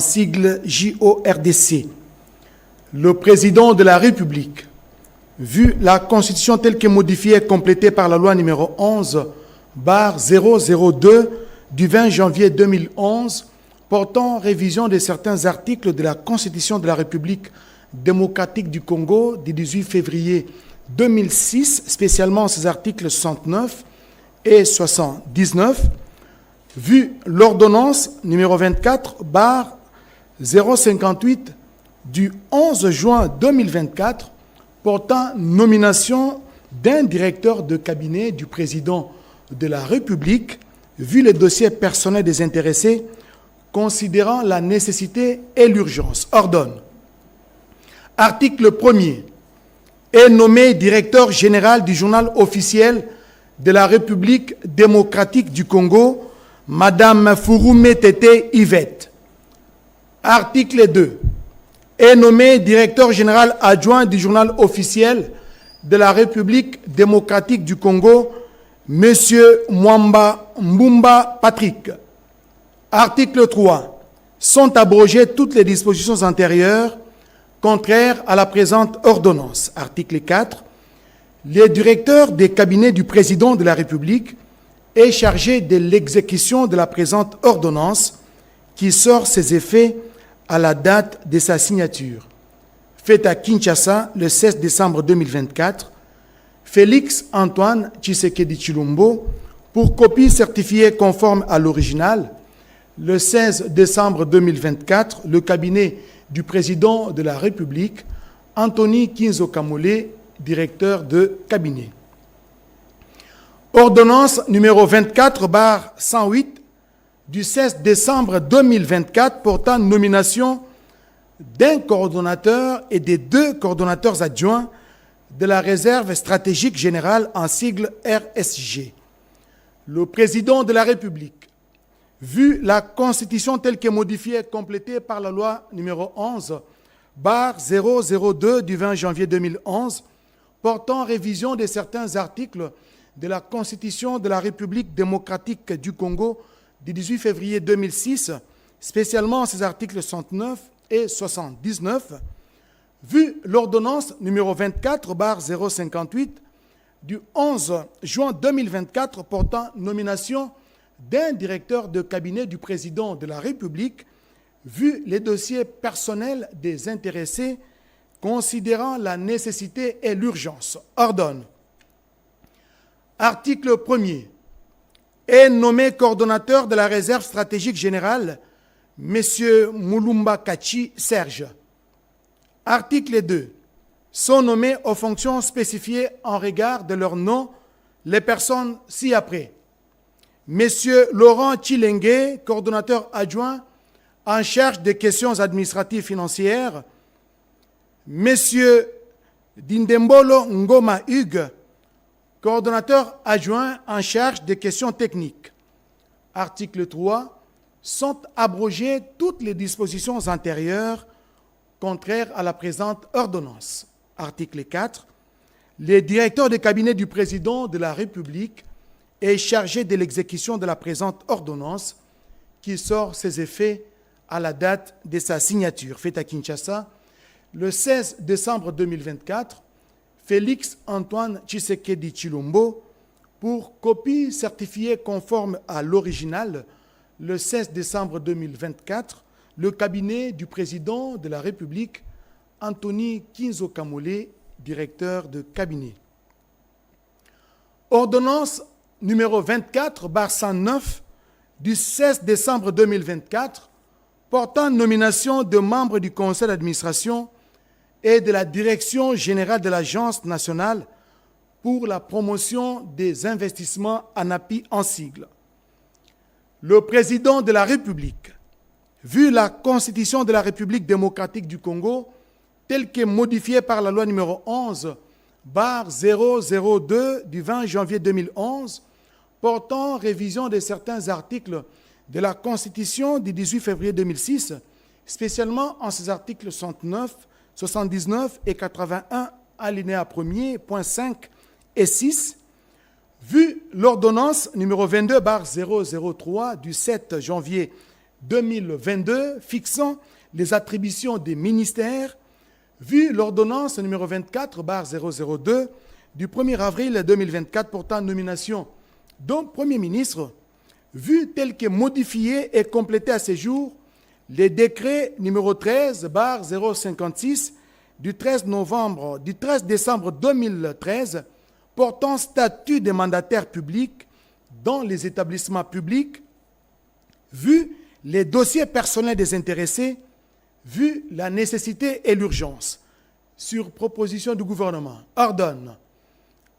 sigle JORDC, le président de la République, vu la Constitution telle que modifiée et complétée par la loi numéro 11/002 du 20 janvier 2011 portant révision de certains articles de la Constitution de la République démocratique du Congo du 18 février 2006, spécialement ces articles 69 et 79, vu l'ordonnance numéro 24/058 du 11 juin 2024 portant nomination d'un directeur de cabinet du président de la République, vu les dossiers personnels des intéressés, considérant la nécessité et l'urgence, ordonne. Article 1er. Est nommé directeur général du journal officiel de la République démocratique du Congo, Madame Fouroumé Tété Yvette. Article 2. Est nommé directeur général adjoint du journal officiel de la République démocratique du Congo, Monsieur Mwamba Mbumba Patrick. Article 3. Sont abrogées toutes les dispositions antérieures contraires à la présente ordonnance. Article 4. Le directeur des cabinets du président de la République est chargé de l'exécution de la présente ordonnance qui sort ses effets à la date de sa signature. Faite à Kinshasa le 16 décembre 2024, Félix Antoine Tshisekedi Tshilombo, pour copie certifiée conforme à l'original, le 16 décembre 2024, le cabinet du président de la République, Anthony Kinzo Kamole, directeur de cabinet. Ordonnance numéro 24/108 du 16 décembre 2024 portant nomination d'un coordonnateur et des 2 coordonnateurs adjoints de la réserve stratégique générale en sigle RSG. Le président de la République, vu la Constitution telle que modifiée et complétée par la loi numéro 11/002 du 20 janvier 2011, portant révision de certains articles de la Constitution de la République démocratique du Congo du 18 février 2006, spécialement ces articles 69 et 79, vu l'ordonnance numéro 24/058 du 11 juin 2024 portant nomination d'un directeur de cabinet du président de la République, vu les dossiers personnels des intéressés, considérant la nécessité et l'urgence, ordonne. Article 1er. Est nommé coordonnateur de la réserve stratégique générale, M. Moulumba Kachi Serge. Article 2. Sont nommés aux fonctions spécifiées en regard de leur nom les personnes ci-après. M. Laurent Tshilenge, coordonnateur adjoint en charge des questions administratives financières. M. Dindembolo Ngoma Hugues, coordonnateur adjoint en charge des questions techniques. Article 3. Sont abrogées toutes les dispositions antérieures contraires à la présente ordonnance. Article 4. Les directeurs de cabinet du président de la République est chargé de l'exécution de la présente ordonnance qui sort ses effets à la date de sa signature. Faite à Kinshasa le 16 décembre 2024, Félix Antoine Tshisekedi Tshilombo, pour copie certifiée conforme à l'original, le 16 décembre 2024, le cabinet du président de la République, Anthony Kinzo Kamole, directeur de cabinet. Ordonnance numéro 24/109 du 16 décembre 2024, portant nomination de membres du conseil d'administration et de la direction générale de l'Agence nationale pour la promotion des investissements ANAPI en sigle. Le président de la République, vu la Constitution de la République démocratique du Congo, telle que modifiée par la loi numéro 11/002 du 20 janvier 2011, portant révision de certains articles de la Constitution du 18 février 2006, spécialement en ces articles 69, 79 et 81, alinéa 1er, point 5 et 6, vu l'ordonnance numéro 22/003 du 7 janvier 2022 fixant les attributions des ministères, vu l'ordonnance numéro 24/002 du 1er avril 2024 portant nomination d'un Premier ministre, vu tel que modifié et complété à ce jour les décrets numéro 13/056 du 13 décembre 2013 portant statut des mandataires publics dans les établissements publics, vu les dossiers personnels des intéressés, vu la nécessité et l'urgence, sur proposition du gouvernement, ordonne,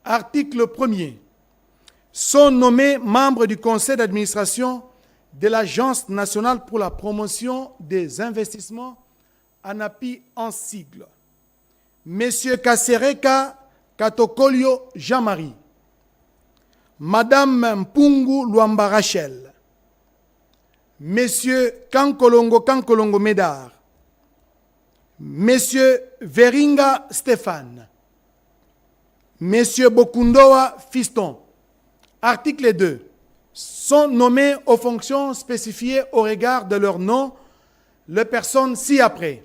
article 1er, sont nommés membres du conseil d'administration de l'Agence nationale pour la promotion des investissements, ANAPI en sigle, M. Kasereka Katokolio Jean-Marie, Madame Mpungu Luamba Rachel, M. Kankolongo Médard, M. Veringa Stéphane, M. Bokundoa Fiston. Article 2. Sont nommés aux fonctions spécifiées au regard de leur nom les personnes ci-après.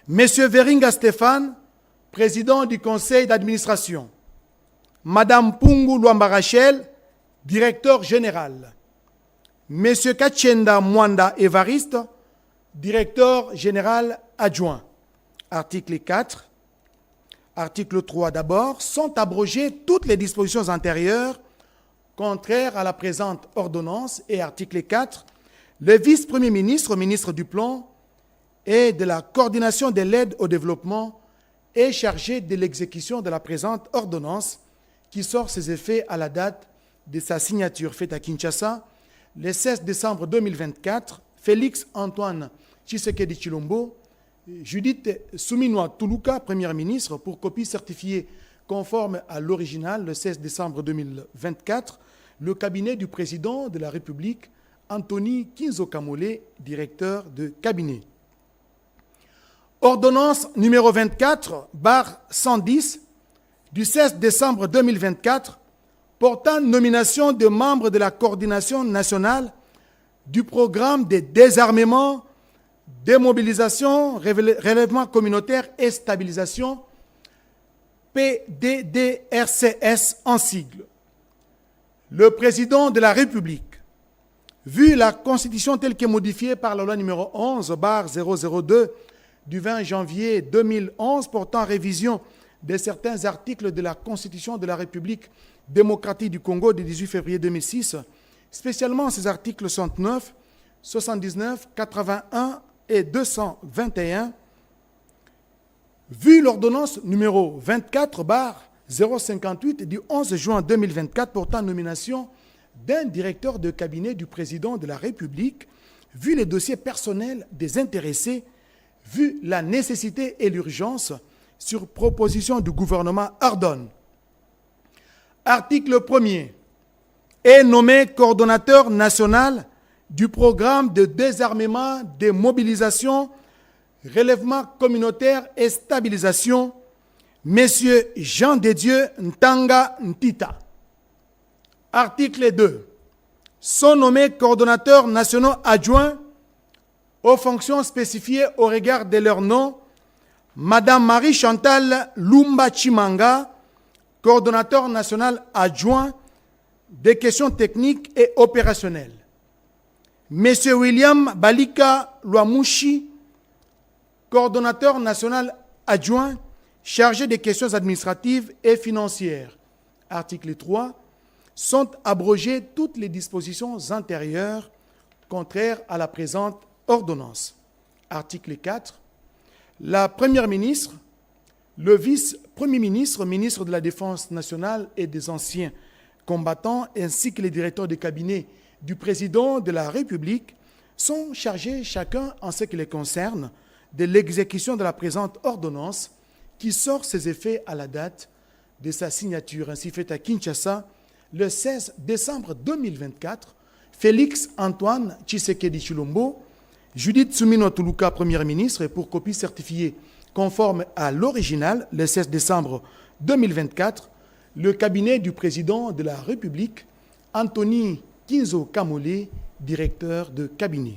M. Veringa Stéphane, président du conseil d'administration. Madame Pungu Luamba Rachel, directeur général. M. Kachenda Mwanda Évariste, directeur général adjoint. Article 4. Article 3 d'abord. Sont abrogées toutes les dispositions antérieures contraires à la présente ordonnance. Et article 4. Le vice-premier ministre, ministre du Plan et de la coordination de l'aide au développement est chargé de l'exécution de la présente ordonnance qui sort ses effets à la date de sa signature faite à Kinshasa le 16 décembre 2024. Félix Antoine Tshisekedi Tshilombo, Judith Suminwa Tuluka, Première ministre, pour copie certifiée conforme à l'original le 16 décembre 2024, le cabinet du président de la République, Anthony Kinzo Kamole, directeur de cabinet. Ordonnance numéro 24/110 du 16 décembre 2024 portant nomination de membres de la coordination nationale du programme de désarmement, démobilisation, relèvement communautaire et stabilisation, PDDRCS en sigle. Le président de la République, vu la Constitution telle que modifiée par la loi numéro 11/002 du 20 janvier 2011 portant révision de certains articles de la Constitution de la République démocratique du Congo du 18 février 2006, spécialement ces articles 69, 79, 81 et 221, vu l'ordonnance numéro 24/058 du 11 juin 2024 portant nomination d'un directeur de cabinet du président de la République, vu les dossiers personnels des intéressés, vu la nécessité et l'urgence, sur proposition du gouvernement, ordonne. Article 1er. Est nommé coordonnateur national du programme de désarmement, démobilisation, relèvement communautaire et stabilisation, M. Jean de Dieu Ntanga Ntita. Article 2. Sont nommés coordonnateurs nationaux adjoints aux fonctions spécifiées au regard de leur nom, Madame Marie-Chantal Lumba Chimanga, coordonnateur national adjoint des questions techniques et opérationnelles. M. William Balika Luamushi, coordonnateur national adjoint chargé des questions administratives et financières. Article 3. Sont abrogées toutes les dispositions antérieures contraires à la présente ordonnance. Article 4. La Première ministre, le vice-premier ministre, ministre de la Défense nationale et des anciens combattants, ainsi que les directeurs de cabinet du président de la République sont chargés, chacun en ce qui les concerne, de l'exécution de la présente ordonnance qui sort ses effets à la date de sa signature, ainsi faite à Kinshasa le 16 décembre 2024. Félix Antoine Tshisekedi Tshilombo, Judith Suminwa Tuluka, Première ministre, et pour copie certifiée conforme à l'original, le 16 décembre 2024, le cabinet du président de la République, Anthony Kinzo Kamole, directeur de cabinet.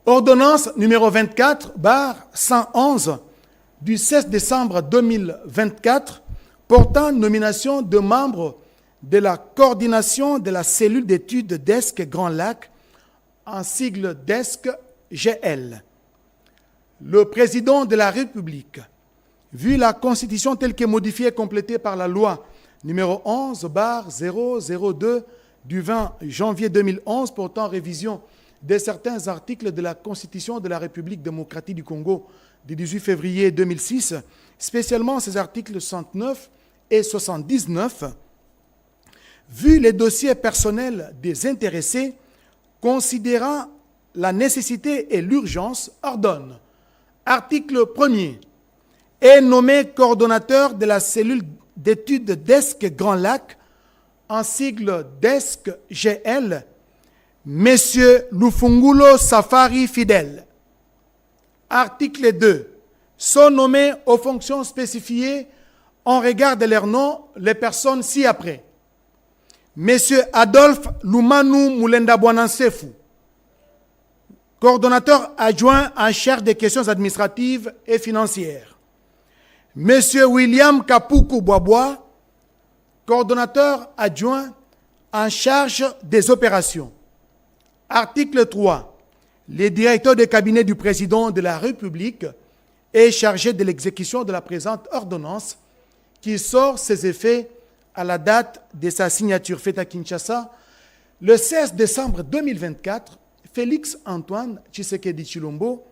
Ordonnance numéro 24/111 du 16 décembre 2024 portant nomination de membres de la coordination de la cellule d'études DESC Grand Lac, en sigle DESC-GL. Le président de la République, vu la Constitution telle que modifiée et complétée par la loi numéro 11/002 du 20 janvier 2011 portant révision de certains articles de la Constitution de la République démocratique du Congo du 18 février 2006, spécialement ces articles 69 et 79, vu les dossiers personnels des intéressés, considérant la nécessité et l'urgence, ordonne, article 1er, est nommé coordonnateur de la cellule d'études DESC Grand Lac, en sigle DESC-GL, M. Lufungulo Safari Fidèle. Article 2. Sont nommés aux fonctions spécifiées en regard de leur nom les personnes ci-après. M. Adolphe Lumanu Mulenda Bouanansefu, coordonnateur adjoint en charge des questions administratives et financières. M. William Kapuku Boaboa, coordonnateur adjoint en charge des opérations. Article 3. Le directeur de cabinet du président de la République est chargé de l'exécution de la présente ordonnance qui sort ses effets à la date de sa signature faite à Kinshasa le 16 décembre 2024, Félix Antoine Tshisekedi Tshilombo,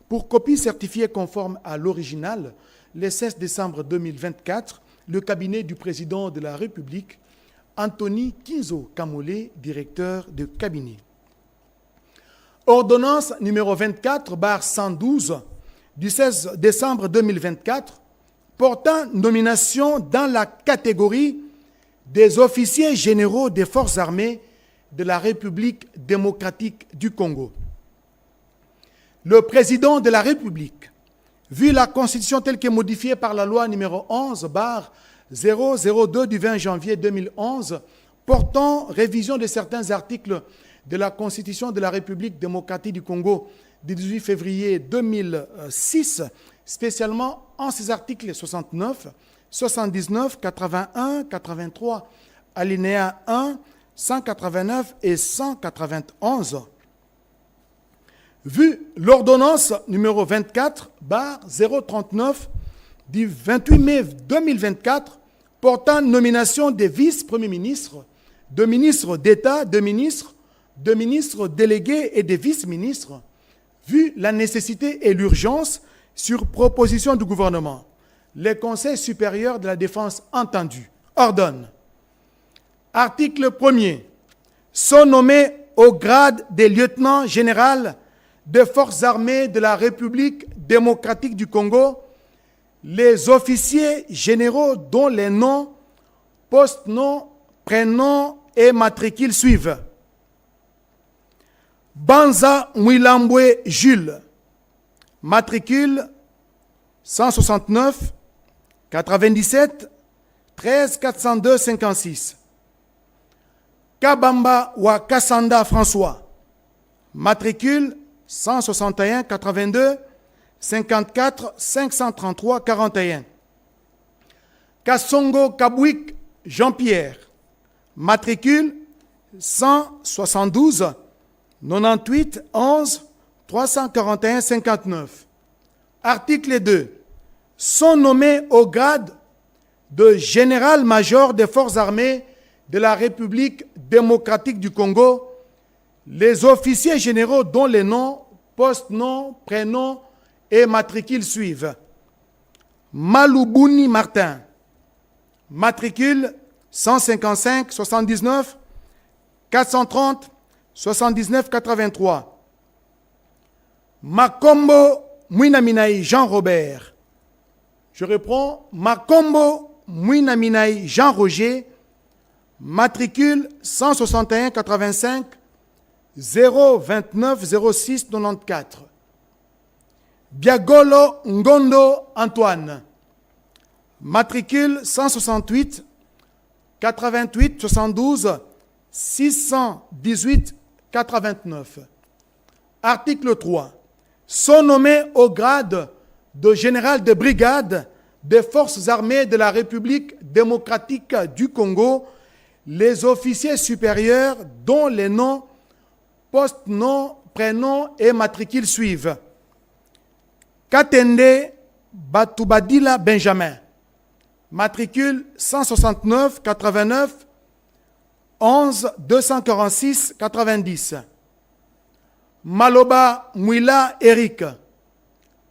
pour copie certifiée conforme à l'original, le 16 décembre 2024, le cabinet du président de la République, Anthony Kinzo Kamole, directeur de cabinet. Ordonnance numéro 24/112 du 16 décembre 2024 portant nomination dans la catégorie des officiers généraux des forces armées de la République démocratique du Congo. Le président de la République, vu la Constitution telle que modifiée par la loi numéro 11/002 du 20 janvier 2011 portant révision de certains articles de la Constitution de la République démocratique du Congo du 18 février 2006, spécialement en ses articles 69, 79, 81, 83, alinéa 1, 189 et 191. Vu l'ordonnance numéro 24/039 du 28 mai 2024 portant nomination des vice-premiers ministres, de ministres d'État, de ministres délégués et des vice-ministres, vu la nécessité et l'urgence sur proposition du gouvernement, le Conseil supérieur de la défense entendu ordonne. Article 1er. Sont nommés au grade des lieutenants généraux des forces armées de la République démocratique du Congo les officiers généraux dont les noms, post-noms, prénoms et matricules suivent. Banza Mwilambwe Jules, matricule 169 97 13 402 56. Kabamba Wakasanda François, matricule 161 82 54 533 41. Kassongo Kabwik Jean-Pierre, matricule 172 98 11 341 59. Article 2. Sont nommés au grade de général-major des forces armées de la République démocratique du Congo les officiers généraux dont les noms, post-noms, prénoms et matricules suivent. Maloubuni Martin, matricule 155 79 430 79 83. Makombo Mouinaminaï Jean-Robert. Je reprends. Makombo Mouinaminaï Jean-Roger, matricule 161 85 029 06 94. Biagolo Ngondo Antoine, matricule 168 88 72 618 89. Article 3. Sont nommés au grade de général de brigade des forces armées de la République démocratique du Congo les officiers supérieurs dont les noms, post-noms, prénoms et matricules suivent. Katende Batubadila Benjamin, matricule 169 89 11 246 90. Maloba Mouila Eric,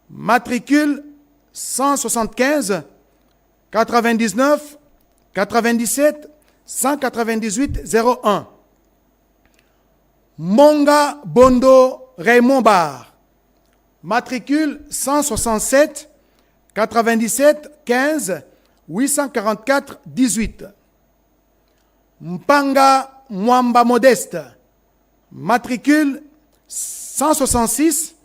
matricule 175 99 97 198 01. Monga Bondo Raymond Bar, matricule 167 97 15 844 18. Mpanga Mwamba Modeste, matricule 166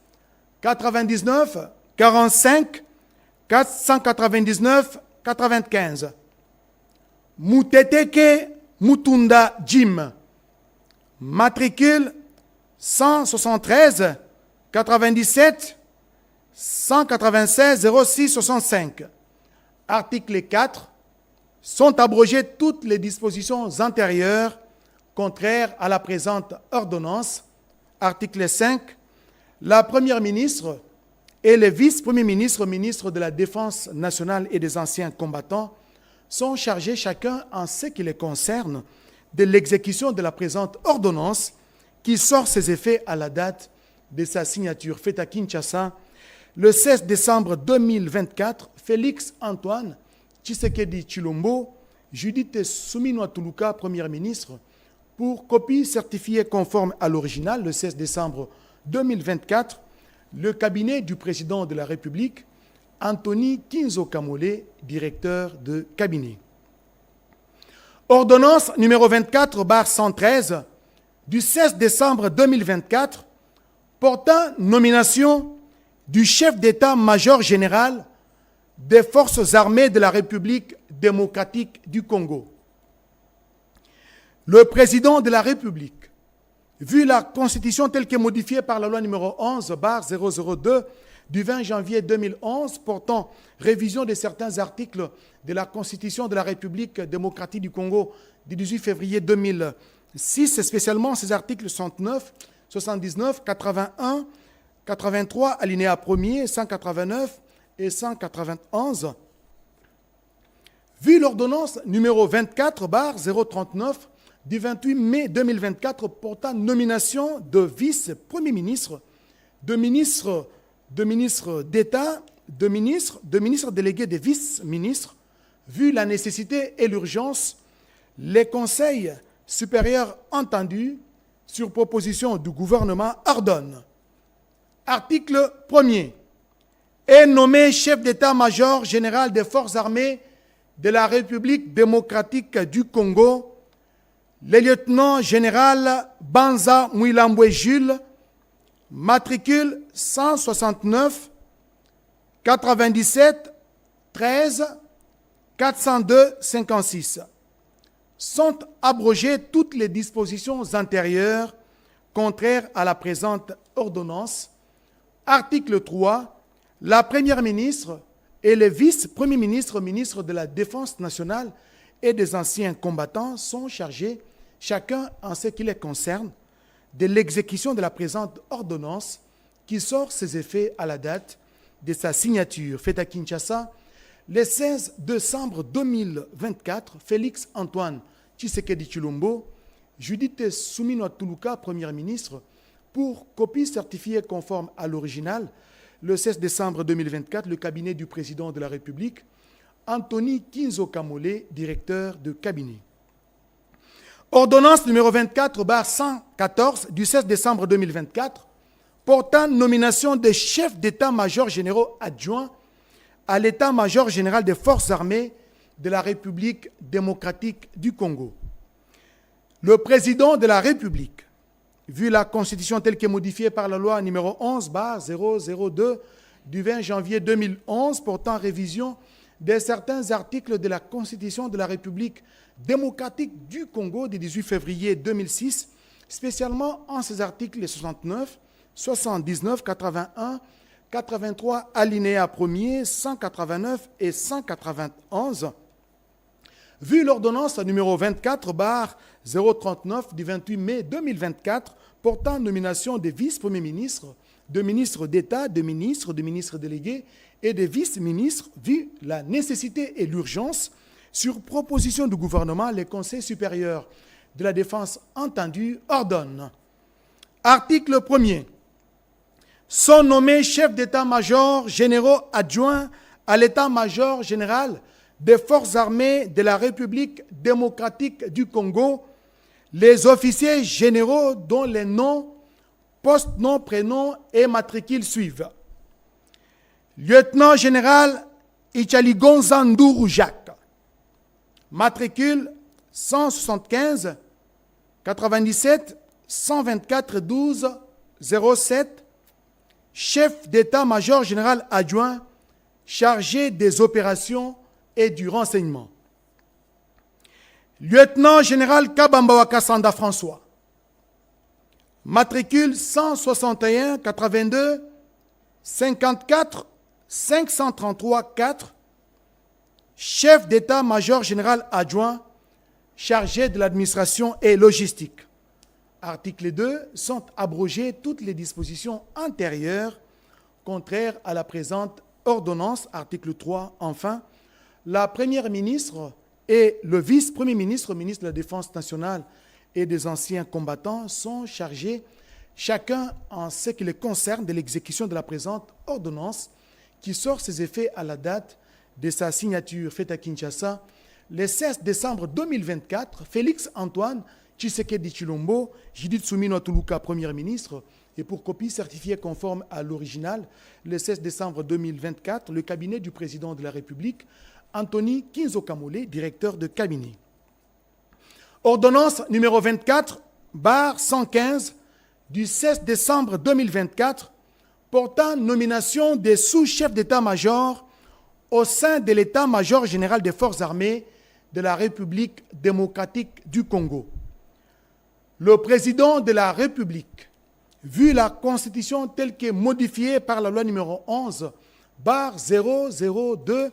99 45 499 95. Muteteke Mutunda Jim, matricule 173 97 196 06 65. Article 4. Sont abrogées toutes les dispositions antérieures contraires à la présente ordonnance. Article 5. La Première ministre et le vice-premier ministre, ministre de la Défense nationale et des anciens combattants, sont chargés chacun en ce qui les concerne de l'exécution de la présente ordonnance qui sort ses effets à la date de sa signature faite à Kinshasa le 16 décembre 2024. Félix Antoine Tshisekedi Tshilombo, Judith Suminwa Tuluka, Première ministre, pour copie certifiée conforme à l'original le 16 décembre 2024, le cabinet du président de la République, Anthony Kinzo Kamole, directeur de cabinet. Ordonnance numéro 24/113 du 16 décembre 2024 portant nomination du chef d'état-major général des forces armées de la République démocratique du Congo. Le président de la République, vu la Constitution telle que modifiée par la loi numéro 11/002 du 20 janvier 2011 portant révision de certains articles de la Constitution de la République démocratique du Congo du 18 février 2006, spécialement ces articles 69, 79, 81, 83, alinéa 1er, 189 et 191. Vu l'ordonnance numéro 24/039 du 28 mai 2024 portant nomination de vice-premier ministre, de ministre d'État, de ministre délégué des vice-ministres, vu la nécessité et l'urgence, les conseils supérieurs entendus, sur proposition du gouvernement, ordonnent. Article 1er. Est nommé chef d'état-major général des forces armées de la République démocratique du Congo le lieutenant général Banza Mouilambwe Jules, matricule 169 97 13 402 56. Sont abrogées toutes les dispositions antérieures contraires à la présente ordonnance. Article 3. La Première ministre et le vice-premier ministre, ministre de la Défense nationale et des anciens combattants sont chargés, chacun en ce qui les concerne, de l'exécution de la présente ordonnance qui sort ses effets à la date de sa signature faite à Kinshasa le 16 décembre 2024. Félix Antoine Tshisekedi Tshilombo, Judith Suminwa Tuluka, Première ministre, pour copie certifiée conforme à l'original le 16 décembre 2024, le cabinet du président de la République, Anthony Kinzo Kamole, directeur de cabinet. Ordonnance numéro 24/114 du 16 décembre 2024 portant nomination des chefs d'état-major généraux adjoints à l'état-major général des forces armées de la République démocratique du Congo. Le président de la République, vu la Constitution telle que modifiée par la loi numéro 11/002 du 20 janvier 2011 portant révision de certains articles de la Constitution de la République démocratique du Congo du 18 février 2006, spécialement en ces articles 69, 79, 81, 83, alinéa 1er, 189 et 191, vu l'ordonnance numéro 24/039 du 28 mai 2024 portant nomination des vice-premiers ministres, de ministres d'État, de ministres délégués et de vice-ministres, vu la nécessité et l'urgence, sur proposition du gouvernement, les conseils supérieurs de la défense entendus ordonnent. Article 1er. Sont nommés chefs d'état-major généraux adjoints à l'état-major général des forces armées de la République démocratique du Congo, les officiers généraux dont les noms, postes, noms, prénoms et matricules suivent. Lieutenant général Ichaligonza Ndourou Jacques, matricule 175 97 124 12 07, chef d'état-major général adjoint chargé des opérations et du renseignement. Lieutenant général Kabamba Wakasanda François, matricule 161 82 54 533 4, chef d'état-major général adjoint chargé de l'administration et logistique. Article 2. Sont abrogées toutes les dispositions antérieures contraires à la présente ordonnance. Article 3. Enfin, la première ministre et le vice-premier ministre, ministre de la Défense nationale et des anciens combattants, sont chargés, chacun en ce qui les concerne, de l'exécution de la présente ordonnance qui sort ses effets à la date de sa signature faite à Kinshasa le 16 décembre 2024. Félix Antoine Tshisekedi Tshilombo, Judith Soumino Tuluka, Premier ministre, et pour copie certifiée conforme à l'original, le 16 décembre 2024, le cabinet du président de la République, Anthony Kinzo Kamole, directeur de cabinet. Ordonnance numéro 24/115 du 16 décembre 2024 portant nomination des sous-chefs d'état-major au sein de l'état-major général des forces armées de la République démocratique du Congo. Le président de la République, vu la Constitution telle que modifiée par la loi numéro 11/002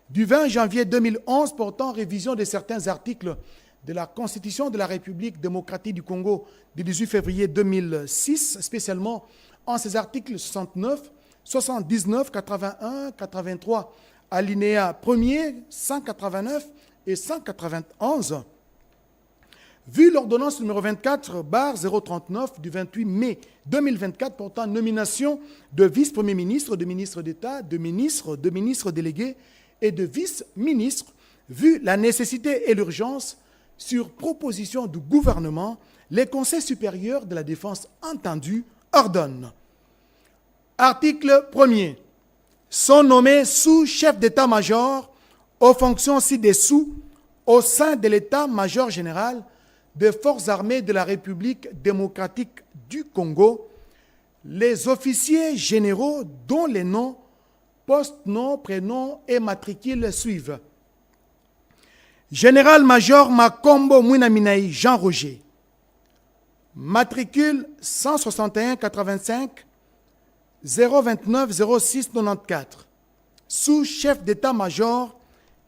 du 20 janvier 2011 portant révision de certains articles de la Constitution de la République démocratique du Congo du 18 février 2006, spécialement en ses articles 69, 79, 81, 83, alinéa 1er, 189 et 191, vu l'ordonnance numéro 24/039 du 28 mai 2024 portant nomination de vice-premier ministre, de ministre d'État, de ministres délégués et de vice-ministres, vu la nécessité et l'urgence, sur proposition du gouvernement, les conseils supérieurs de la défense entendus ordonnent. Article 1er. Sont nommés sous-chefs d'état-major aux fonctions ci-dessous au sein de l'état-major général des forces armées de la République démocratique du Congo, les officiers généraux dont les noms, postes, noms, prénoms et matricules suivent. Général-major Makombo Mouinaminaï Jean-Roger, matricule 161 85 029 06 94, sous-chef d'état-major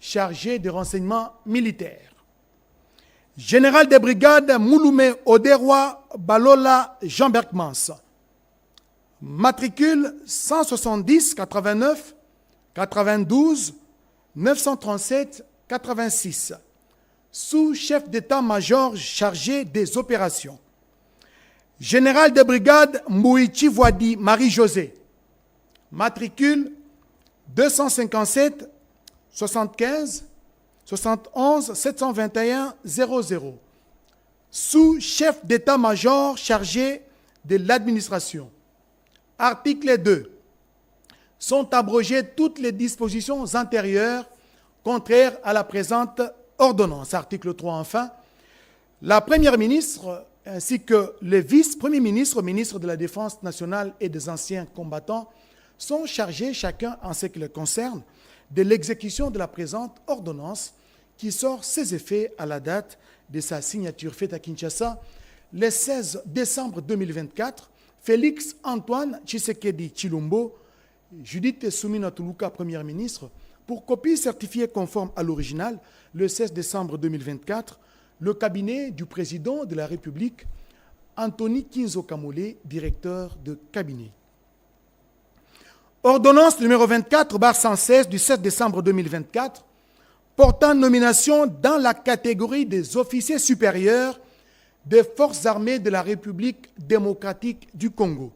chargé des renseignements militaires. Général des brigades Mouloumé Oderwa Balola Jean Berkmans, matricule 170 89 92 937 86, sous-chef d'état-major chargé des opérations. Général de brigade Mbouichi Voadi Marie-Josée, matricule 257 75 71 721 00, sous-chef d'état-major chargé de l'administration. Article 2. Sont abrogées toutes les dispositions antérieures contraires à la présente ordonnance. Article 3 enfin. La première ministre ainsi que le vice-premier ministre, ministre de la Défense nationale et des anciens combattants sont chargés, chacun en ce qui les concerne, de l'exécution de la présente ordonnance qui sort ses effets à la date de sa signature faite à Kinshasa le 16 décembre 2024, Félix Antoine Tshisekedi Tshilombo, Judith Suminwa Tuluka, Première ministre, pour copie certifiée conforme à l'original, le 16 décembre 2024, le cabinet du président de la République, Anthony Kinzo Kamole, directeur de cabinet. Ordonnance numéro 24/116 du 7 décembre 2024, portant nomination dans la catégorie des officiers supérieurs des forces armées de la République démocratique du Congo.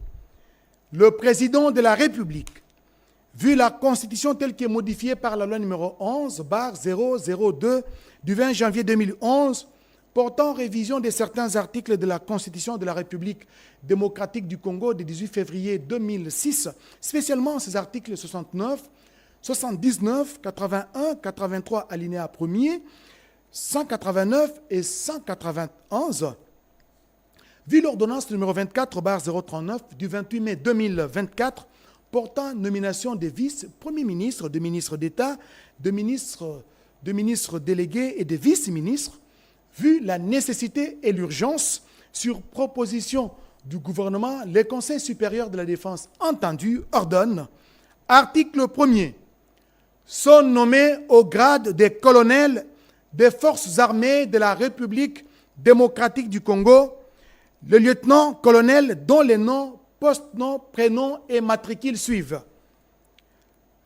Le président de la République, vu la Constitution telle qu'elle est modifiée par la loi numéro 11/002 du 20 janvier 2011, portant révision de certains articles de la Constitution de la République démocratique du Congo du 18 février 2006, spécialement ces articles 69, 79, 81, 83 alinéa 1er, 189 et 191, vu l'ordonnance numéro 24/039 du 28 mai 2024 portant nomination des vice-premiers ministres, de ministres d'État, de ministres délégués et de vice-ministres, vu la nécessité et l'urgence, sur proposition du gouvernement, les conseils supérieurs de la défense entendus ordonnent, article 1er, sont nommés au grade des colonels des forces armées de la République démocratique du Congo, le lieutenant-colonel dont les noms, post-noms, prénoms et matricules suivent.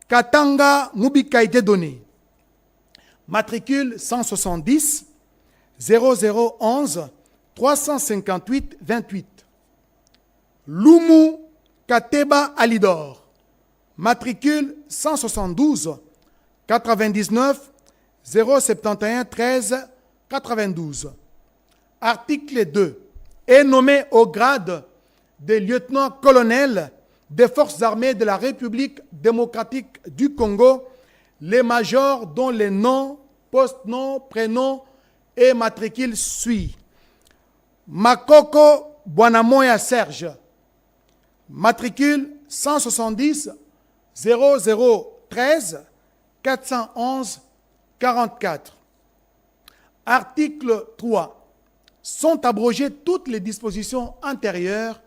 Katanga Mubika a été donné. Matricule 170 0011 358 28. Lumu Kateba Alidor. Matricule 172 99 071 13 92. Article 2. Est nommé au grade de lieutenant-colonel des forces armées de la République démocratique du Congo, les majors dont les noms, post-noms, prénoms et matricules suivent. Makoko Bwanamoya Serge, matricule 170 0013 411 44. Article 3. Sont abrogées toutes les dispositions antérieures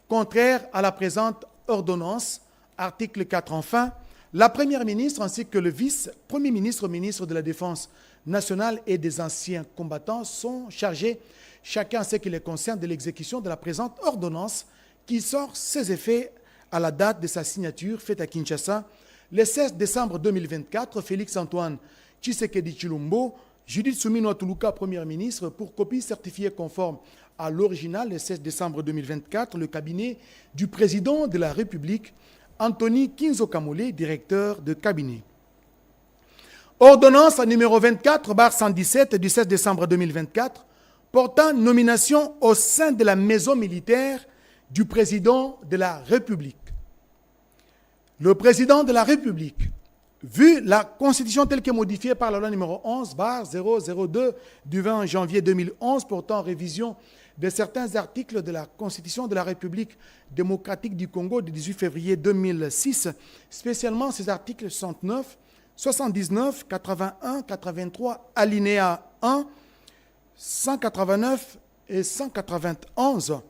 contraires à la présente ordonnance. Article 4. Enfin, la Première ministre ainsi que le vice-premier ministre, ministre de la Défense nationale et des anciens combattants sont chargés, chacun ce qui les concerne, de l'exécution de la présente ordonnance qui sort ses effets à la date de sa signature faite à Kinshasa le 16 décembre 2024. Félix Antoine Tshisekedi Tshilombo, Judith Suminwa Tuluka, Première ministre, pour copie certifiée conforme à l'original le 16 décembre 2024, le cabinet du président de la République, Anthony Kinzo Kamole, directeur de cabinet. Ordonnance numéro 24/117 du 16 décembre 2024, portant nomination au sein de la maison militaire du président de la République. Le président de la République, vu la Constitution telle qu'elle est modifiée par la loi numéro 11/002 du 20 janvier 2011 portant révision de certains articles de la Constitution de la République démocratique du Congo du 18 février 2006, spécialement ces articles 69, 79, 81, 83, alinéa 1, 189 et 191.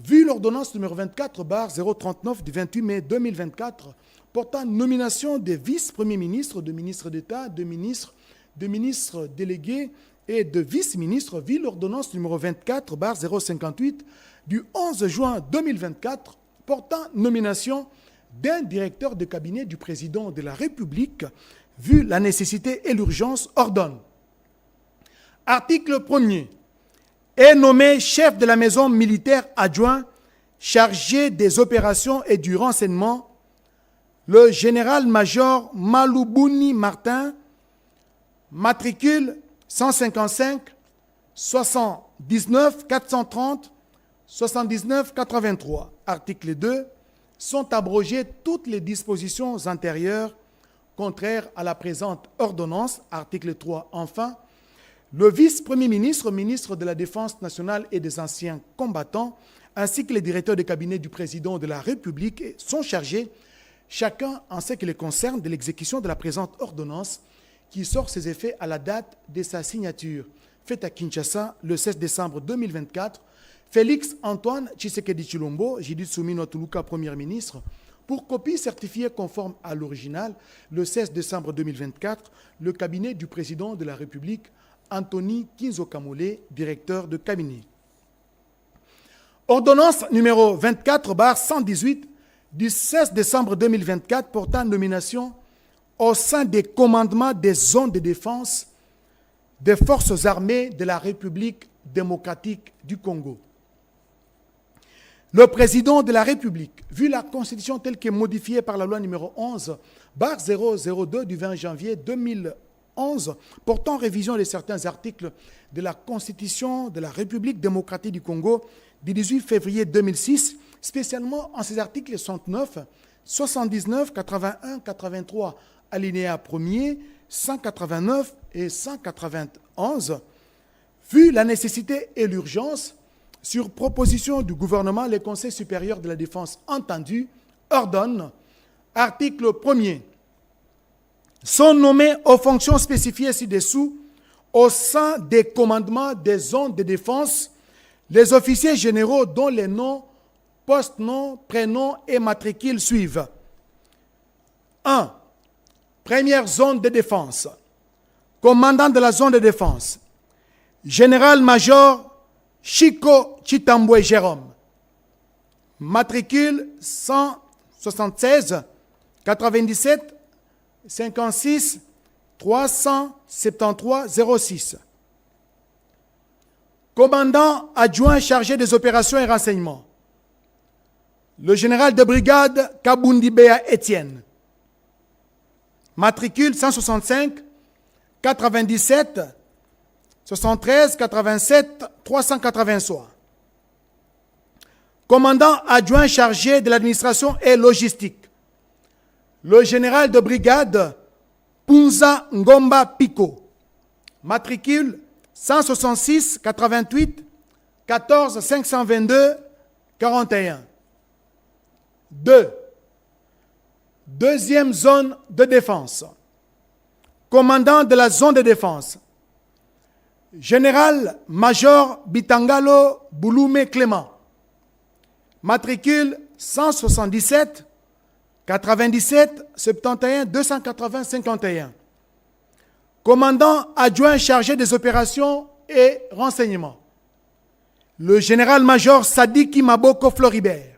Vu l'ordonnance numéro 24/039 du 28 mai 2024 portant nomination des vice-premiers ministres, de ministres d'État, de ministres délégués et de vice-ministres, vu l'ordonnance numéro 24/058 du 11 juin 2024 portant nomination d'un directeur de cabinet du président de la République, vu la nécessité et l'urgence, ordonne. Article 1er. Est nommé chef de la maison militaire adjoint chargé des opérations et du renseignement le général-major Malubuni Martin, matricule 155 79 430 79 83. Article 2. Sont abrogées toutes les dispositions antérieures contraires à la présente ordonnance. Article 3. Enfin, le vice-premier ministre, ministre de la Défense nationale et des anciens combattants, ainsi que les directeurs de cabinet du président de la République sont chargés, chacun en ce qui les concerne, de l'exécution de la présente ordonnance qui sort ses effets à la date de sa signature, faite à Kinshasa le 16 décembre 2024. Félix Antoine Tshisekedi Tshilombo, Judith Suminwa Tuluka, Premier ministre, pour copie certifiée conforme à l'original, le 16 décembre 2024, le cabinet du président de la République, Anthony Kinzo Kamole, directeur de cabinet. Ordonnance numéro 24/118 du 16 décembre 2024 portant nomination au sein des commandements des zones de défense des forces armées de la République démocratique du Congo. Le président de la République, vu la Constitution telle que modifiée par la loi numéro 11/002 du 20 janvier 2011, portant révision de certains articles de la Constitution de la République démocratique du Congo du 18 février 2006, spécialement en ces articles 69, 79, 81, 83, alinéa 1er, 189 et 191, vu la nécessité et l'urgence, sur proposition du gouvernement, le Conseil supérieur de la défense entendu ordonne, article 1er, sont nommés aux fonctions spécifiées ci-dessous au sein des commandements des zones de défense les officiers généraux dont les noms, post-noms, prénoms et matricules suivent. 1. Première zone de défense. Commandant de la zone de défense. Général-major Chico Chitambwe Jérôme. Matricule 176 97 56 373 06. Commandant adjoint chargé des opérations et renseignements. Le général de brigade Kabundibea Étienne. Matricule 165 97 73 87 383. Commandant adjoint chargé de l'administration et logistique. Le général de brigade Punza Ngomba Pico. Matricule 166 88 14 522 41. 2. Deuxième zone de défense. Commandant de la zone de défense. Général-major Bitangalo Bouloumé Clément. Matricule 177 97 71 280 51. Commandant adjoint chargé des opérations et renseignements. Le général-major Sadiki Maboko Floribert.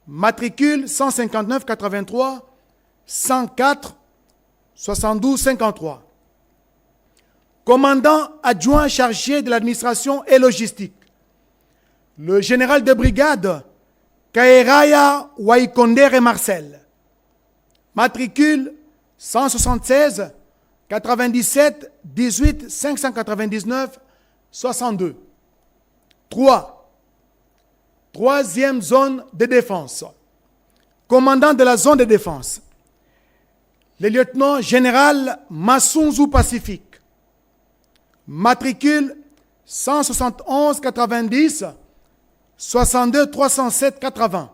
Matricule 159 83 104 72 53. Commandant adjoint chargé de l'administration et logistique. Le général de brigade Kaeraya Waikondere Marcel. Matricule 176 97 18 599 62. 3. Troisième zone de défense. Commandant de la zone de défense. Le lieutenant général Massunzu Pacifique. Matricule 171 90 62 307 80.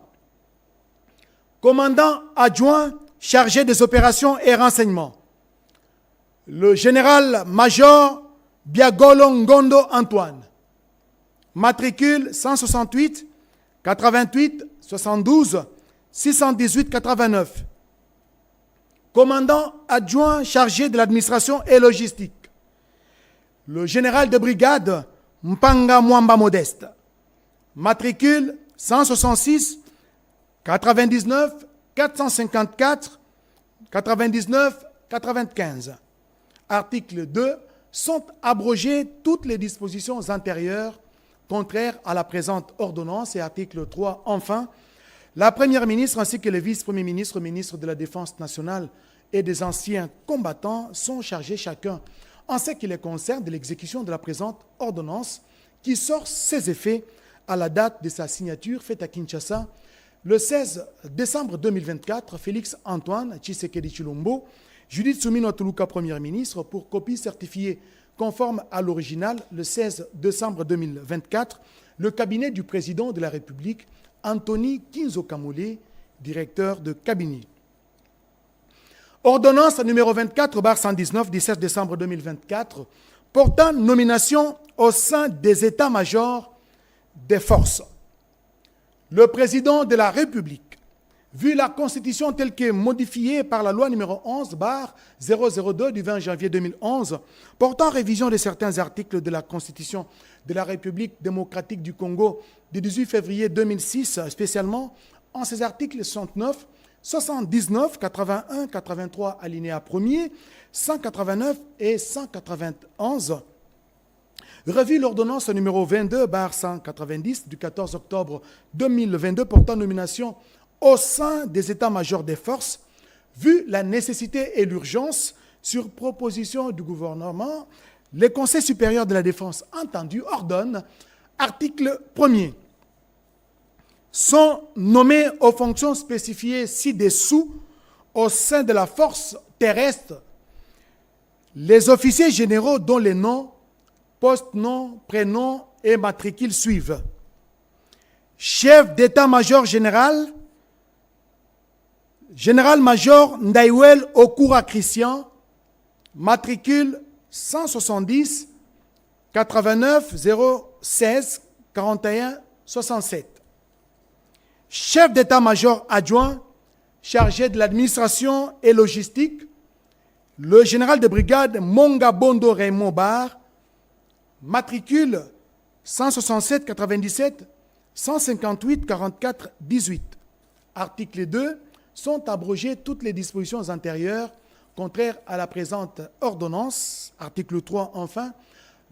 Commandant adjoint chargé des opérations et renseignements. Le général-major Biagolo Ngondo Antoine. Matricule 168 88 72 618 89. Commandant adjoint chargé de l'administration et logistique. Le général de brigade Mpanga Mwamba Modeste. Matricule 166 99 454 99 95. Article 2. Sont abrogées toutes les dispositions antérieures contraires à la présente ordonnance. Et article 3. Enfin, la Première ministre ainsi que le vice-premier ministre, ministre de la Défense nationale et des anciens combattants sont chargés chacun en ce qui les concerne de l'exécution de la présente ordonnance qui sort ses effets à la date de sa signature faite à Kinshasa le 16 décembre 2024. Félix Antoine Tshisekedi Tshilombo, Judith Suminwa Tuluka, Premier ministre, pour copie certifiée conforme à l'original le 16 décembre 2024, le cabinet du président de la République, Anthony Kinzo Kamole, directeur de cabinet. Ordonnance numéro 24/119 du 16 décembre 2024 portant nomination au sein des états-majors des forces. Le président de la République, vu la Constitution telle que modifiée par la loi numéro 11/002 du 20 janvier 2011, portant révision de certains articles de la Constitution de la République démocratique du Congo du 18 février 2006, spécialement en ses articles 69, 79, 81, 83 alinéa 1er, 189 et 191, revu l'ordonnance numéro 22/190 du 14 octobre 2022 portant nomination au sein des états-majors des forces, vu la nécessité et l'urgence, sur proposition du gouvernement, le Conseil supérieur de la défense entendu ordonne, article 1er, sont nommés aux fonctions spécifiées ci-dessous au sein de la force terrestre les officiers généraux dont les noms, post-noms, prénoms et matricules suivent. Chef d'état-major général, général-major Ndaiwel Okura Christian, matricule 170 89 016 41 67. Chef d'état-major adjoint, chargé de l'administration et logistique, le général de brigade Mongabondo Raymond Bar, matricule 167 97 158 44 18. Article 2. Sont abrogées toutes les dispositions antérieures contraires à la présente ordonnance. Article 3. Enfin,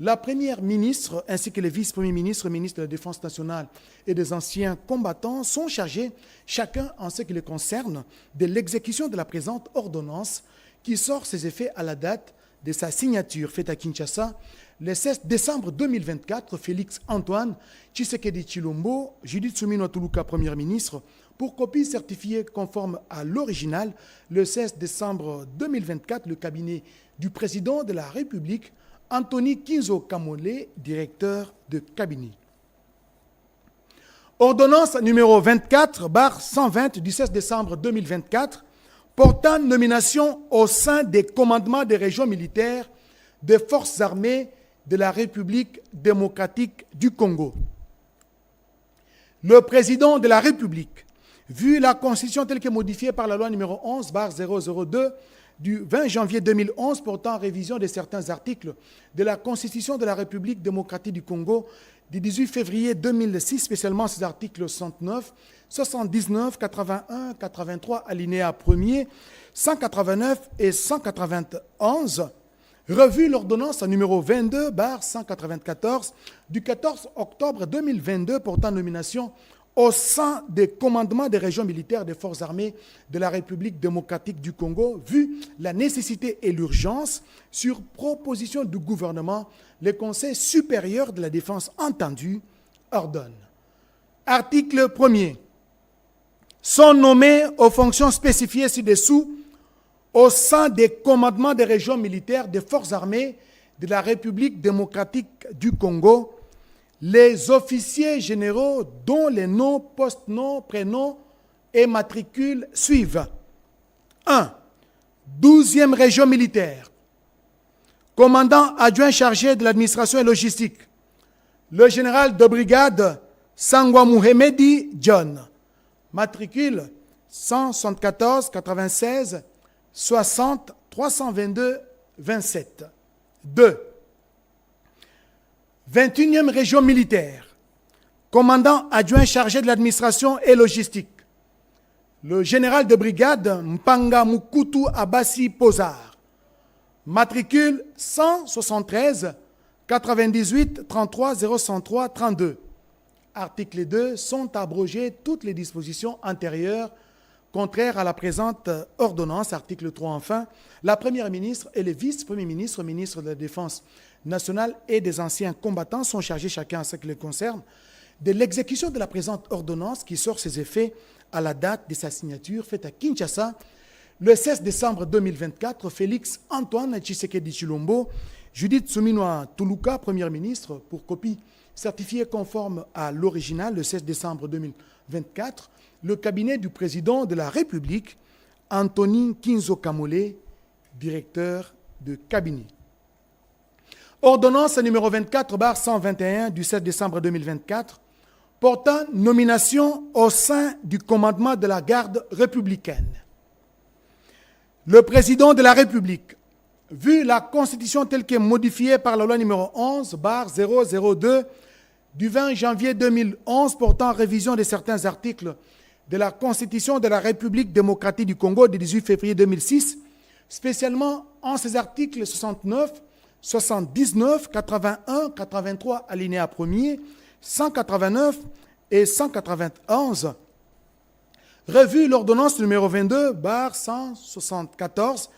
la première ministre ainsi que les vice-premiers ministres, ministres de la Défense nationale et des anciens combattants sont chargés, chacun en ce qui les concerne, de l'exécution de la présente ordonnance qui sort ses effets à la date de sa signature faite à Kinshasa le 16 décembre 2024. Félix Antoine Tshisekedi Tshilombo, Judith Suminwa Tuluka, Premier ministre, pour copie certifiée conforme à l'original, le 16 décembre 2024, le cabinet du président de la République, Anthony Kinzo Kamole, directeur de cabinet. Ordonnance numéro 24/120 du 16 décembre 2024, portant nomination au sein des commandements des régions militaires des forces armées de la République démocratique du Congo. Le président de la République, vu la Constitution telle que modifiée par la loi numéro 11/002 du 20 janvier 2011 portant révision de certains articles de la Constitution de la République démocratique du Congo du 18 février 2006, spécialement ces articles 69, 79, 81, 83, alinéa 1er, 189 et 191, revu l'ordonnance numéro 22/194 du 14 octobre 2022 portant nomination au sein des commandements des régions militaires des forces armées de la République démocratique du Congo, vu la nécessité et l'urgence, sur proposition du gouvernement, le Conseil supérieur de la défense entendu ordonne. Article 1er. Sont nommés aux fonctions spécifiées ci-dessous au sein des commandements des régions militaires des forces armées de la République démocratique du Congo, les officiers généraux dont les noms, post-noms, prénoms et matricules suivent. 1. 12e région militaire. Commandant adjoint chargé de l'administration et logistique, le général de brigade Sangwa Muhemedi John, matricule 174 96 60 322 27. 2. 21e région militaire. Commandant adjoint chargé de l'administration et logistique, le général de brigade Mpanga Mukutu Abassi Pozar, matricule 173 98 33 003 32. Article 2. Sont abrogées toutes les dispositions antérieures contraires à la présente ordonnance. Article 3. Enfin, la première ministre et les vice-premiers ministres, ministres de la Défense nationale et des anciens combattants sont chargés, chacun en ce qui les concerne, de l'exécution de la présente ordonnance qui sort ses effets à la date de sa signature faite à Kinshasa le 16 décembre 2024. Félix Antoine Tshisekedi Tshilombo, Judith Suminwa Tuluka, Premier ministre, pour copie certifiée conforme à l'original le 16 décembre 2024, le cabinet du président de la République, Anthony Kinzo Kamole, directeur de cabinet. Ordonnance numéro 24/121 du 7 décembre 2024 portant nomination au sein du commandement de la garde républicaine. Le président de la République, vu la Constitution telle qu'elle est modifiée par la loi numéro 11/002 du 20 janvier 2011 portant révision de certains articles de la Constitution de la République démocratique du Congo du 18 février 2006, spécialement en ses articles 69, 79, 81, 83, alinéa 1er, 189 et 191, revu l'ordonnance numéro 22/174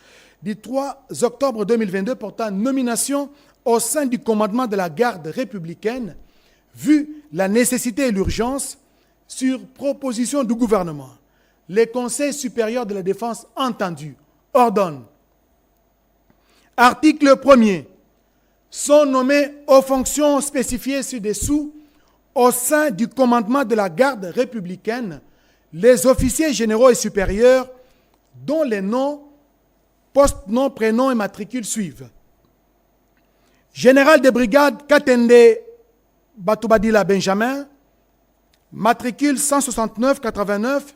du 3 octobre 2022 portant nomination au sein du commandement de la garde républicaine, vu la nécessité et l'urgence, sur proposition du gouvernement, les conseils supérieurs de la défense entendus ordonnent. Article 1er. Sont nommés aux fonctions spécifiées ci-dessous au sein du commandement de la garde républicaine les officiers généraux et supérieurs dont les noms, post-noms, prénoms et matricules suivent. Général de brigade Katende Batoubadila Benjamin, matricule 169 89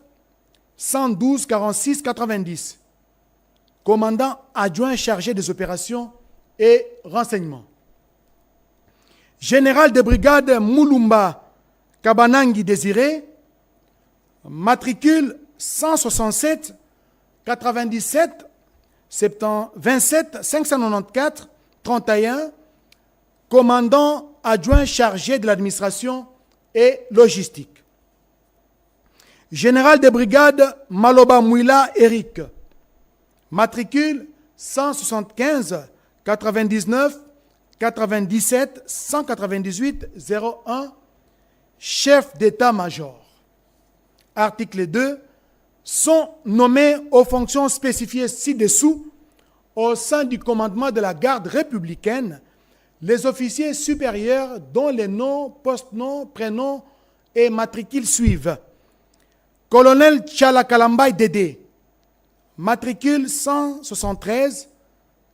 112 46 90. Commandant adjoint chargé des opérations et renseignements. Général de brigade Moulumba Kabanangi Désiré, matricule 167 97 27 594 31, commandant adjoint chargé de l'administration et logistique. Général de brigade Maloba Mouila Eric, matricule 175 99 97 198 01, chef d'état-major. Article 2. Sont nommés aux fonctions spécifiées ci-dessous au sein du commandement de la garde républicaine les officiers supérieurs dont les noms, post-noms, prénoms et matricules suivent. Colonel Tchalakalambay Dédé, matricule 173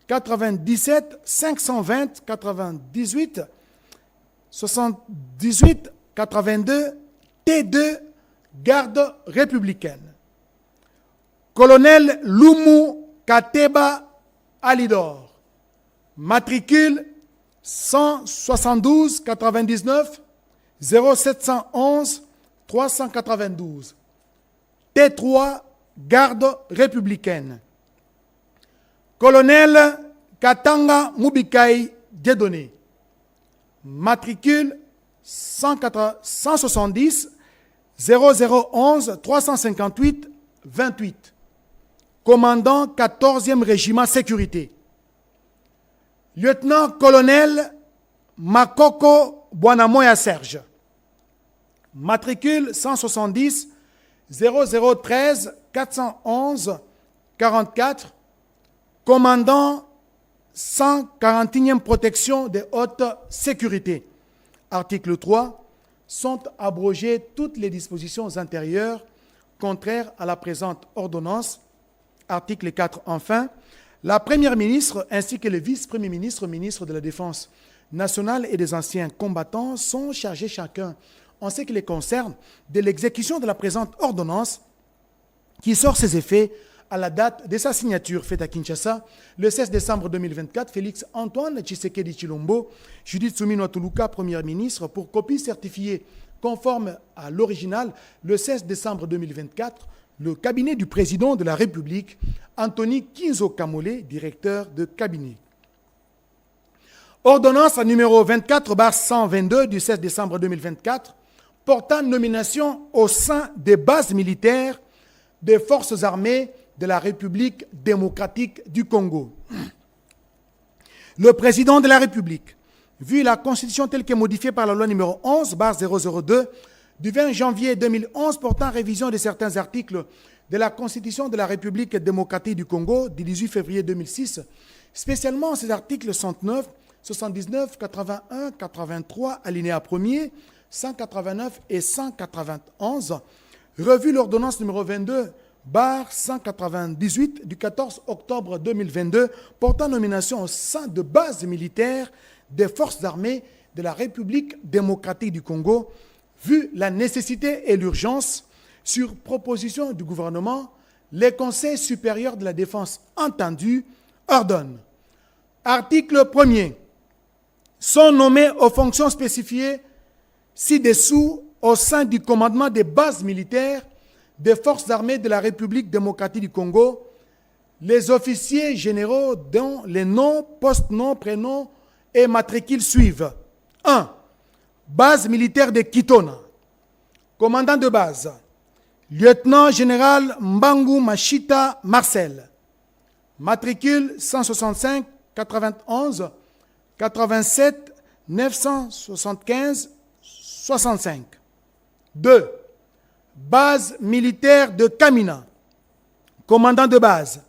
97 520 98 78 82 T2 garde républicaine. Colonel Lumu Kateba Alidor, matricule 172 99 0711 392 T3 garde républicaine. Colonel Katanga Mubikai Dieudonné, matricule 170 0011 358 28, commandant 14e régiment sécurité. Lieutenant-colonel Makoko Bwanamoya Serge, matricule 170 0013 411 44, commandant 141e protection de haute sécurité. Article 3. Sont abrogées toutes les dispositions antérieures contraires à la présente ordonnance. Article 4. Enfin, la Première ministre ainsi que le vice-premier ministre, ministre de la Défense nationale et des anciens combattants sont chargés chacun, en ce qui les concerne, de l'exécution de la présente ordonnance qui sort ses effets à la date de sa signature faite à Kinshasa, le 16 décembre 2024, Félix Antoine Tshisekedi Tshilombo, Judith Suminwa Tuluka, Premier ministre, pour copie certifiée conforme à l'original, le 16 décembre 2024, le cabinet du président de la République, Anthony Kinzo Kamole, directeur de cabinet. Ordonnance numéro 24/122 du 16 décembre 2024, portant nomination au sein des bases militaires des forces armées de la République démocratique du Congo. Le président de la République, vu la Constitution telle qu'elle est modifiée par la loi numéro 11/002 du 20 janvier 2011 portant révision de certains articles de la Constitution de la République démocratique du Congo du 18 février 2006, spécialement ces articles 69, 79, 81, 83, alinéa 1er, 189 et 191, revu l'ordonnance numéro 22/198 du 14 octobre 2022 portant nomination au sein de bases militaires des forces armées de la République démocratique du Congo, Vu la nécessité et l'urgence, sur proposition du gouvernement, les conseils supérieurs de la défense entendus ordonnent. Article 1er. Sont nommés aux fonctions spécifiées ci-dessous au sein du commandement des bases militaires des forces armées de la République démocratique du Congo les officiers généraux dont les noms, post-noms, prénoms et matricules suivent. 1. Base militaire de Kitona. Commandant de base, lieutenant général Mbangu Machita Marcel. Matricule 165 91 87 975 65. 2. Base militaire de Kamina. Commandant de base,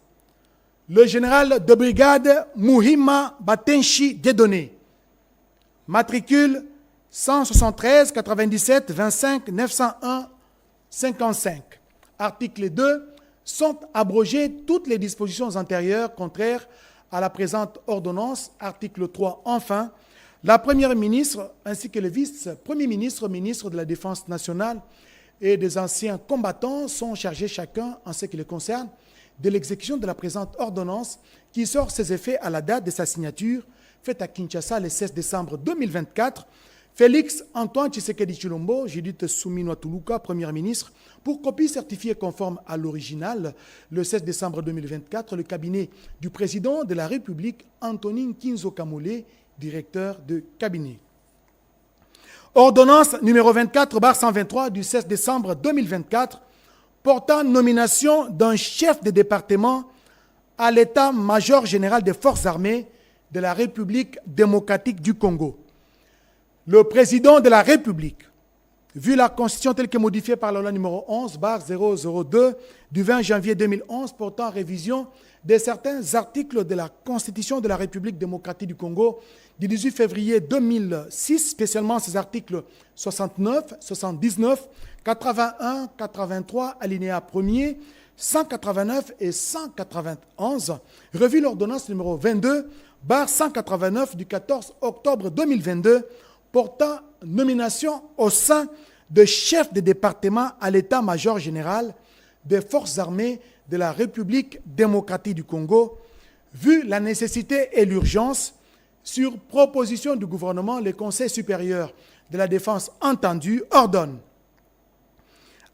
le général de brigade Muhima Batenshi Dieudonné. Matricule 173 97 25 901 55. Article 2. Sont abrogées toutes les dispositions antérieures contraires à la présente ordonnance. Article 3. Enfin, la Première ministre ainsi que le vice-premier ministre, ministre de la Défense nationale et des anciens combattants sont chargés chacun, en ce qui les concerne, de l'exécution de la présente ordonnance qui sort ses effets à la date de sa signature, faite à Kinshasa le 16 décembre 2024. Félix Antoine Tshisekedi Tshilombo, Judith Suminwa Tuluka, Premier ministre, pour copie certifiée conforme à l'original, le 16 décembre 2024, le cabinet du président de la République, Antonin Kinzo Kamole, directeur de cabinet. Ordonnance numéro 24/123 du 16 décembre 2024, portant nomination d'un chef de département à l'état-major général des forces armées de la République démocratique du Congo. Le président de la République, vu la Constitution telle que modifiée par la loi numéro 11/002 du 20 janvier 2011 portant révision de certains articles de la Constitution de la République démocratique du Congo du 18 février 2006, spécialement ces articles 69, 79, 81, 83, alinéa 1er, 189 et 191, revu l'ordonnance numéro 22/189 du 14 octobre 2022, portant nomination au sein de chef de département à l'état-major général des forces armées de la République démocratique du Congo, vu la nécessité et l'urgence, sur proposition du gouvernement, le Conseil supérieur de la défense entendu ordonne.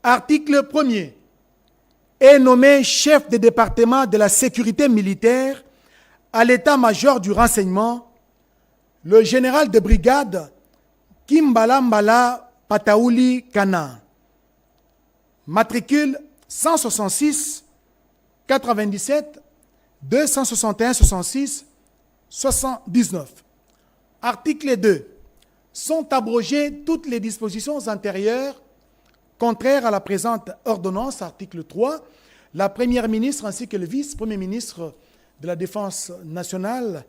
Article 1er. Est nommé chef de département de la sécurité militaire à l'état-major du renseignement le général de brigade Kimbala Mbala Pataouli Kana. Matricule 166 97 261 66 79. Article 2. Sont abrogées toutes les dispositions antérieures contraires à la présente ordonnance. Article 3. La Première ministre ainsi que le vice-premier ministre de la Défense nationale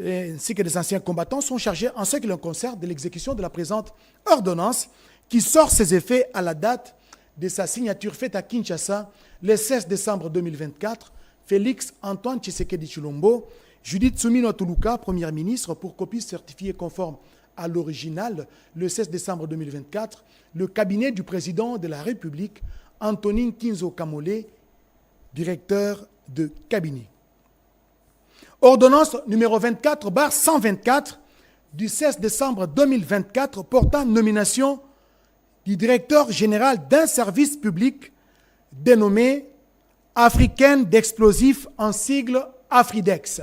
ainsi que les anciens combattants sont chargés en ce qui les concerne de l'exécution de la présente ordonnance qui sort ses effets à la date de sa signature faite à Kinshasa le 16 décembre 2024. Félix Antoine Tshisekedi Tshilombo, Judith Suminwa Tuluka, Première ministre, pour copie certifiée conforme à l'original le 16 décembre 2024, le cabinet du président de la République, Antonin Kinzo Kamole, directeur de cabinet. Ordonnance numéro 24/124 du 16 décembre 2024 portant nomination du directeur général d'un service public dénommé Africaine d'explosifs en sigle Afridex.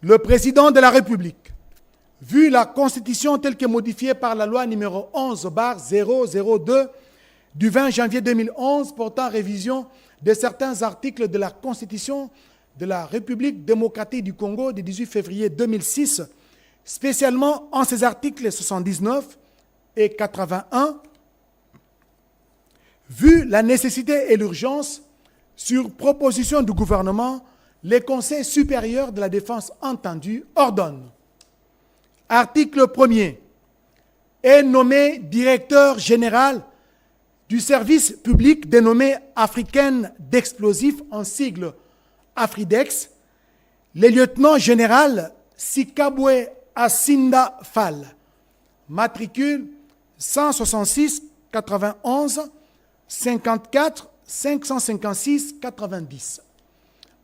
Le président de la République, vu la Constitution telle que modifiée par la loi numéro 11/002 du 20 janvier 2011 portant révision de certains articles de la Constitution de la République démocratique du Congo du 18 février 2006, spécialement en ses articles 79 et 81, vu la nécessité et l'urgence, sur proposition du gouvernement, les conseils supérieurs de la défense entendus ordonnent. Article 1er. Est nommé directeur général du service public dénommé Africaine d'explosifs en sigle Afridex, le lieutenant général Sikabwe Asinda Fall, matricule 166 91 54 556 90.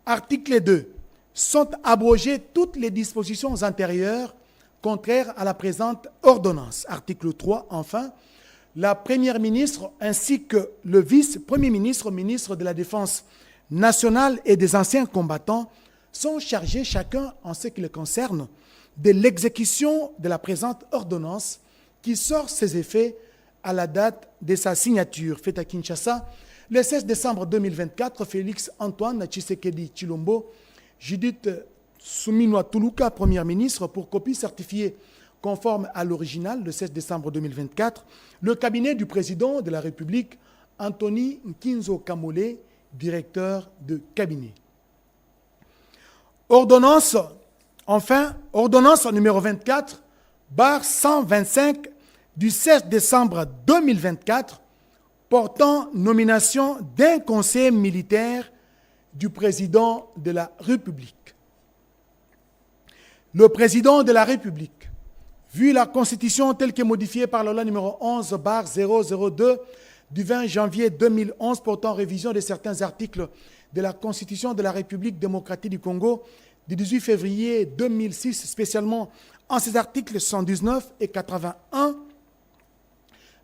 Article 2. Sont abrogées toutes les dispositions antérieures contraires à la présente ordonnance. Article 3. Enfin, la Première ministre ainsi que le vice-premier ministre, ministre de la Défense nationale et des anciens combattants sont chargés chacun en ce qui les concerne de l'exécution de la présente ordonnance qui sort ses effets à la date de sa signature. Faite à Kinshasa, le 16 décembre 2024, Félix Antoine Tshisekedi Tshilombo, Judith Suminwa Tuluka, Première ministre, pour copie certifiée conforme à l'original, le 16 décembre 2024, le cabinet du président de la République, Anthony Nkinzo Kamole, directeur de cabinet. Ordonnance, enfin, ordonnance numéro 24, barre 125 du 16 décembre 2024, portant nomination d'un conseiller militaire du président de la République. Le président de la République, vu la Constitution telle que modifiée par la loi numéro 11/002 du 20 janvier 2011 portant révision de certains articles de la Constitution de la République démocratique du Congo du 18 février 2006, spécialement en ses articles 119 et 81,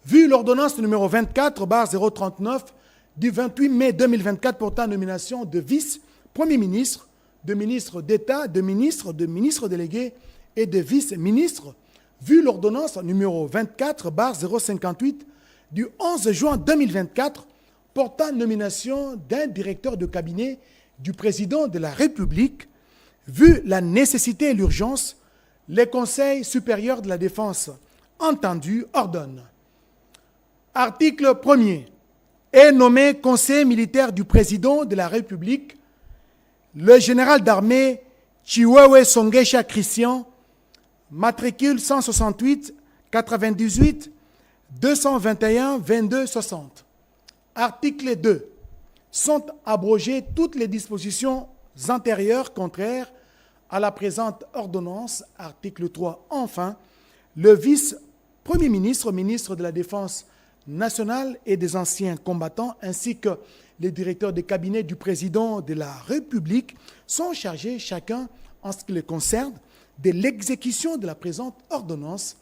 vu l'ordonnance numéro 24/039 du 28 mai 2024 portant nomination de vice-premier ministre, de ministre d'État, de ministre délégué et de vice-ministre, vu l'ordonnance numéro 24/058 du 11 juin 2024 portant nomination d'un directeur de cabinet du président de la République, vu la nécessité et l'urgence, les conseils supérieurs de la défense entendus ordonnent. Article 1er. Est nommé conseiller militaire du président de la République le général d'armée Chiwewe Songesha Christian, matricule 168 98 221 22 60. Article 2. Sont abrogées toutes les dispositions antérieures contraires à la présente ordonnance. Article 3. Enfin, le vice-premier ministre, ministre de la Défense nationale et des anciens combattants, ainsi que les directeurs de cabinet du président de la République sont chargés chacun en ce qui les concerne de l'exécution de la présente ordonnance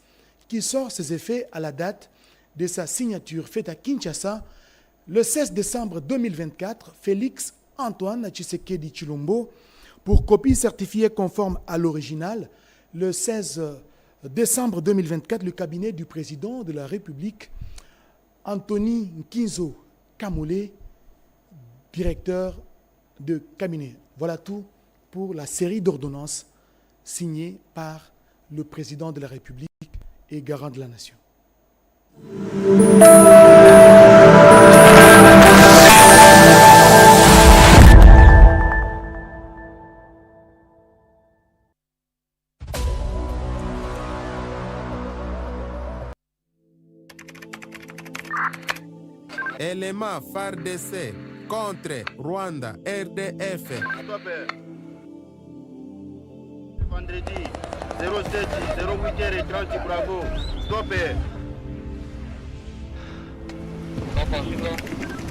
qui sort ses effets à la date de sa signature faite à Kinshasa le 16 décembre 2024, Félix Antoine Tshisekedi Tshilombo, pour copie certifiée conforme à l'original, le 16 décembre 2024, le cabinet du président de la République, Anthony Nkinzo Kamole, directeur de cabinet. Voilà tout pour la série d'ordonnances signées par le président de la République et garant de la nation. Élément FARDC contre Rwanda, RDF. Vendredi 07 08h30, bravo. Stopper.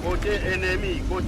Côté ennemi, côté